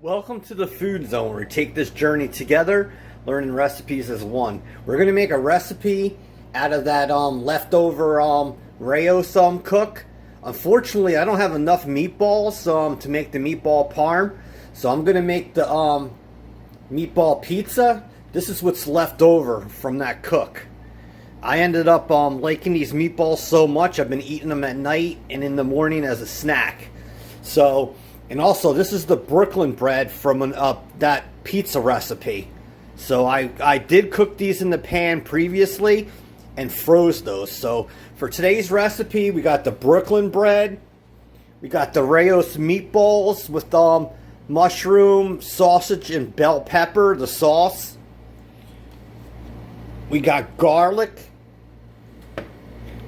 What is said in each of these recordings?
Welcome to the Food Zone, where we take this journey together, learning recipes as one. We're going to make a recipe out of that leftover Rayos cook. Unfortunately, I don't have enough meatballs to make the meatball parm, so I'm going to make the meatball pizza. This is what's left over from that cook. I ended up liking these meatballs so much, I've been eating them at night and in the morning as a snack. So, and also, this is the Brooklyn bread from that pizza recipe. So I did cook these in the pan previously and froze those. So for today's recipe, we got the Brooklyn bread. We got the Rayos meatballs with mushroom, sausage, and bell pepper, the sauce. We got garlic.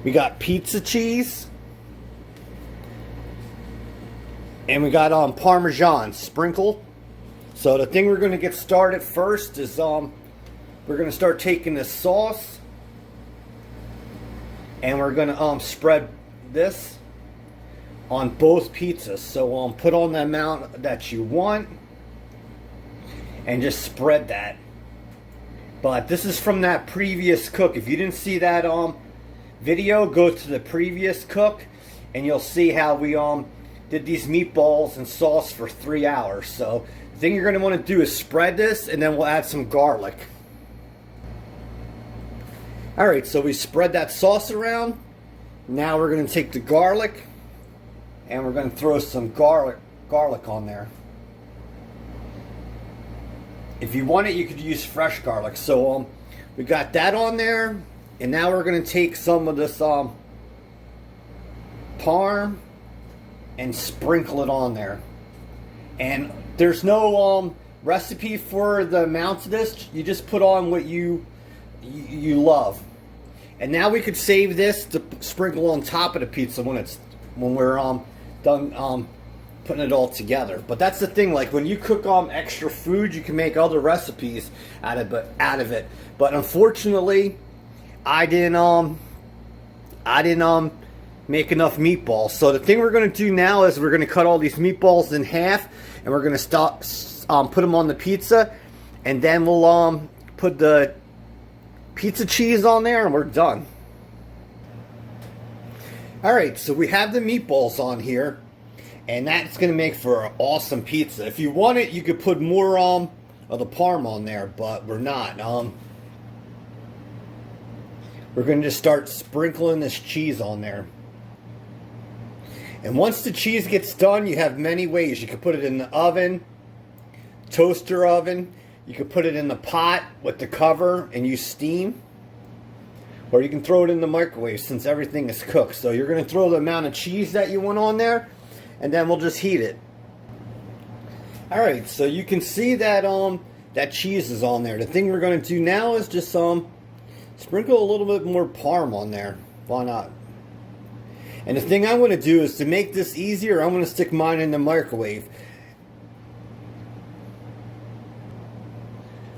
We got pizza cheese. And we got Parmesan sprinkled. So the thing we're going to get started first is we're going to start taking this sauce, and we're going to spread this on both pizzas. So put on the amount that you want and just spread that. But this is from that previous cook. If you didn't see that video, go to the previous cook and you'll see how we did these meatballs and sauce for 3 hours. So the thing you're going to want to do is spread this, and then we'll add some garlic. Alright, so we spread that sauce around. Now we're going to take the garlic and we're going to throw some garlic on there. If you want it, you could use fresh garlic. So we got that on there, and now we're going to take some of this parm and sprinkle it on there. And there's no recipe for the amount of this. You just put on what you love. And now we could save this to sprinkle on top of the pizza when we're done putting it all together. But that's the thing, like when you cook extra food, you can make other recipes out of it. But unfortunately, I didn't make enough meatballs. So the thing we're going to do now is we're going to cut all these meatballs in half, and we're going to put them on the pizza, and then we'll put the pizza cheese on there, and we're done. Alright, so we have the meatballs on here, and that's going to make for an awesome pizza. If you want it, you could put more of the parm on there, but we're not. We're going to just start sprinkling this cheese on there. And once the cheese gets done, you have many ways. You could put it in the oven, toaster oven. You could put it in the pot with the cover and use steam. Or you can throw it in the microwave since everything is cooked. So you're going to throw the amount of cheese that you want on there, and then we'll just heat it. Alright, so you can see that that cheese is on there. The thing we're going to do now is just sprinkle a little bit more parm on there. Why not? And the thing I'm going to do is, to make this easier, I'm going to stick mine in the microwave.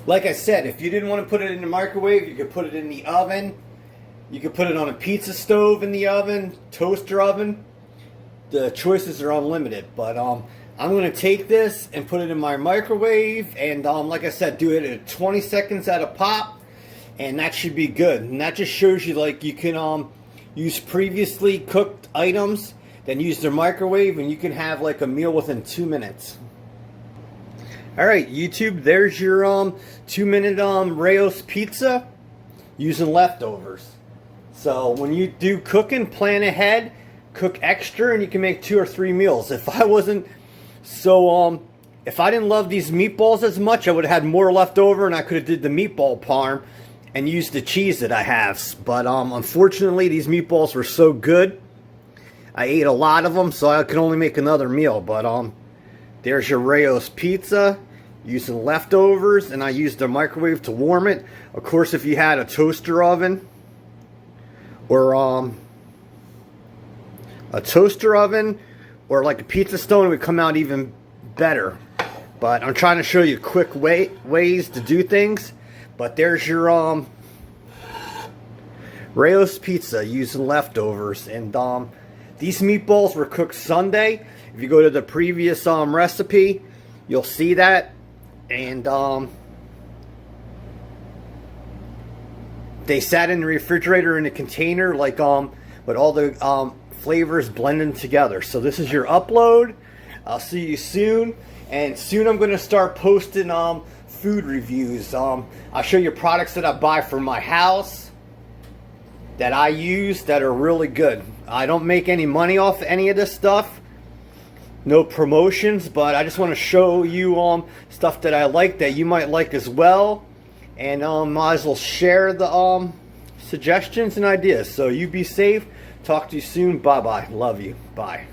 Like I said, if you didn't want to put it in the microwave, you could put it in the oven. You could put it on a pizza stove in the oven, toaster oven. The choices are unlimited. But I'm going to take this and put it in my microwave. And like I said, do it at 20 seconds at a pop. And that should be good. And that just shows you, like, you can use previously cooked items, then use their microwave, and you can have like a meal within 2 minutes. Alright, YouTube, there's your 2-minute Rayos pizza using leftovers. So when you do cooking, plan ahead, cook extra, and you can make 2 or 3 meals. If I didn't love these meatballs as much, I would have had more left over, and I could have did the meatball parm and use the cheese that I have. But unfortunately, these meatballs were so good, I ate a lot of them, so I could only make another meal. But there's your Rayos pizza using leftovers, and I used the microwave to warm it. Of course, if you had a toaster oven or like a pizza stone, it would come out even better. But I'm trying to show you quick ways to do things. But there's your Rayos pizza using leftovers. And these meatballs were cooked Sunday. If you go to the previous recipe, you'll see that. And they sat in the refrigerator in a container, like with all the flavors blending together. So this is your upload. I'll see you soon, and soon I'm going to start posting food reviews. I'll show you products that I buy for my house that I use that are really good. I don't make any money off any of this stuff. No promotions, but I just want to show you stuff that I like that you might like as well, and might as well share the suggestions and ideas. So you be safe. Talk to you soon. Bye bye. Love you. Bye.